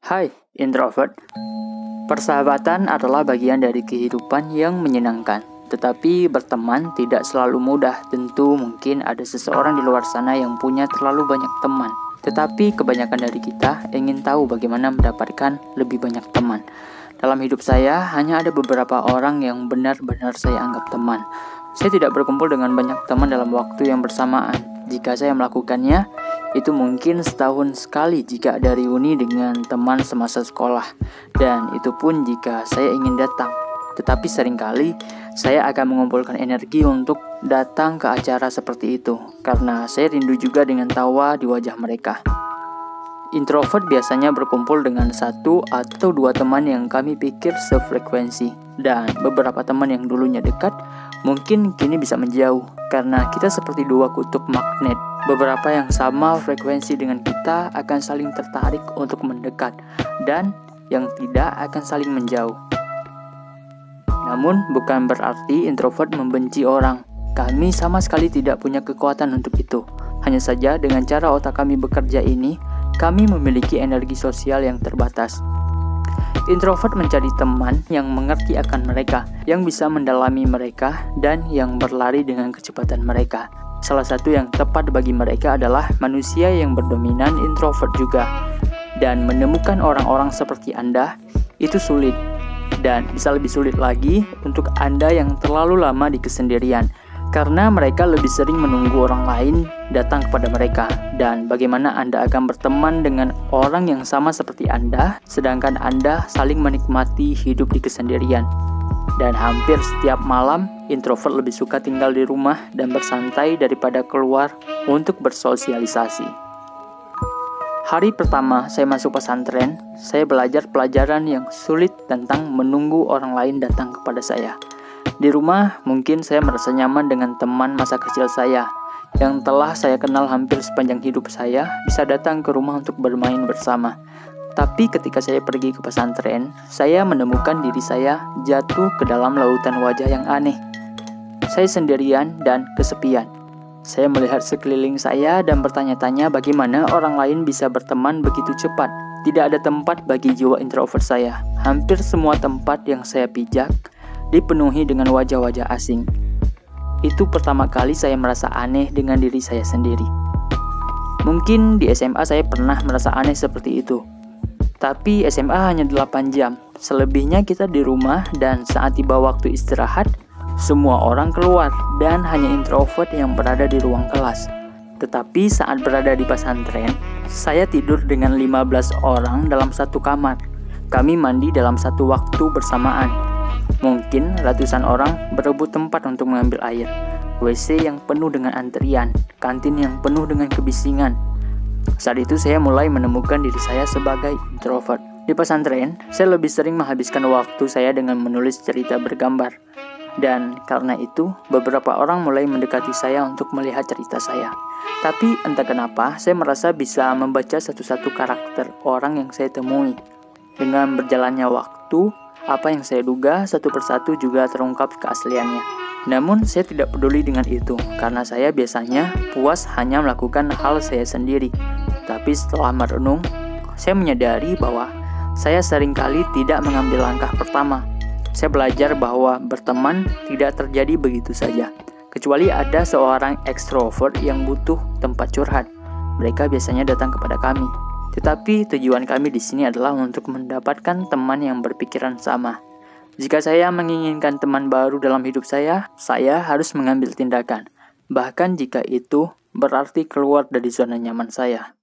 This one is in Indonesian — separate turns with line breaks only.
Hai, introvert. Persahabatan adalah bagian dari kehidupan yang menyenangkan. Tetapi berteman tidak selalu mudah. Tentu mungkin ada seseorang di luar sana yang punya terlalu banyak teman. Tetapi kebanyakan dari kita ingin tahu bagaimana mendapatkan lebih banyak teman. Dalam hidup saya, hanya ada beberapa orang yang benar-benar saya anggap teman. Saya tidak berkumpul dengan banyak teman dalam waktu yang bersamaan. Jika saya melakukannya, itu mungkin setahun sekali jika ada reuni dengan teman semasa sekolah. Dan itu pun jika saya ingin datang. Tetapi seringkali saya akan mengumpulkan energi untuk datang ke acara seperti itu. Karena saya rindu juga dengan tawa di wajah mereka. Introvert biasanya berkumpul dengan satu atau dua teman yang kami pikir sefrekuensi. Dan beberapa teman yang dulunya dekat mungkin kini bisa menjauh. Karena kita seperti dua kutub magnet. Beberapa yang sama frekuensi dengan kita akan saling tertarik untuk mendekat. Dan yang tidak akan saling menjauh. Namun bukan berarti introvert membenci orang. Kami sama sekali tidak punya kekuatan untuk itu. Hanya saja dengan cara otak kami bekerja ini, kami memiliki energi sosial yang terbatas. Introvert mencari teman yang mengerti akan mereka, yang bisa mendalami mereka, dan yang berlari dengan kecepatan mereka. Salah satu yang tepat bagi mereka adalah manusia yang berdominan introvert juga. Dan menemukan orang-orang seperti Anda, itu sulit. Dan bisa lebih sulit lagi untuk Anda yang terlalu lama di kesendirian. Karena mereka lebih sering menunggu orang lain datang kepada mereka. Dan bagaimana Anda akan berteman dengan orang yang sama seperti Anda, sedangkan Anda saling menikmati hidup di kesendirian. Dan hampir setiap malam, introvert lebih suka tinggal di rumah dan bersantai daripada keluar untuk bersosialisasi. Hari pertama saya masuk pesantren, saya belajar pelajaran yang sulit tentang menunggu orang lain datang kepada saya. Di rumah, mungkin saya merasa nyaman dengan teman masa kecil saya, yang telah saya kenal hampir sepanjang hidup saya, bisa datang ke rumah untuk bermain bersama. Tapi ketika saya pergi ke pesantren, saya menemukan diri saya jatuh ke dalam lautan wajah yang aneh. Saya sendirian dan kesepian. Saya melihat sekeliling saya dan bertanya-tanya bagaimana orang lain bisa berteman begitu cepat. Tidak ada tempat bagi jiwa introvert saya. Hampir semua tempat yang saya pijak dipenuhi dengan wajah-wajah asing. Itu pertama kali saya merasa aneh dengan diri saya sendiri. Mungkin di SMA saya pernah merasa aneh seperti itu. Tapi SMA hanya 8 jam. Selebihnya kita di rumah dan saat tiba waktu istirahat, semua orang keluar dan hanya introvert yang berada di ruang kelas. Tetapi saat berada di pesantren, saya tidur dengan 15 orang dalam satu kamar. Kami mandi dalam satu waktu bersamaan. Mungkin ratusan orang berebut tempat untuk mengambil air. WC yang penuh dengan antrian, kantin yang penuh dengan kebisingan. Saat itu saya mulai menemukan diri saya sebagai introvert. Di pesantren, saya lebih sering menghabiskan waktu saya dengan menulis cerita bergambar. Dan karena itu, beberapa orang mulai mendekati saya untuk melihat cerita saya. Tapi entah kenapa, saya merasa bisa membaca satu-satu karakter orang yang saya temui. Dengan berjalannya waktu, apa yang saya duga satu persatu juga terungkap keasliannya. Namun saya tidak peduli dengan itu, karena saya biasanya puas hanya melakukan hal saya sendiri. Tapi setelah merenung, saya menyadari bahwa saya seringkali tidak mengambil langkah pertama. Saya belajar bahwa berteman tidak terjadi begitu saja. Kecuali ada seorang ekstrovert yang butuh tempat curhat. Mereka biasanya datang kepada kami. Tetapi tujuan kami di sini adalah untuk mendapatkan teman yang berpikiran sama. Jika saya menginginkan teman baru dalam hidup saya harus mengambil tindakan. Bahkan jika itu berarti keluar dari zona nyaman saya.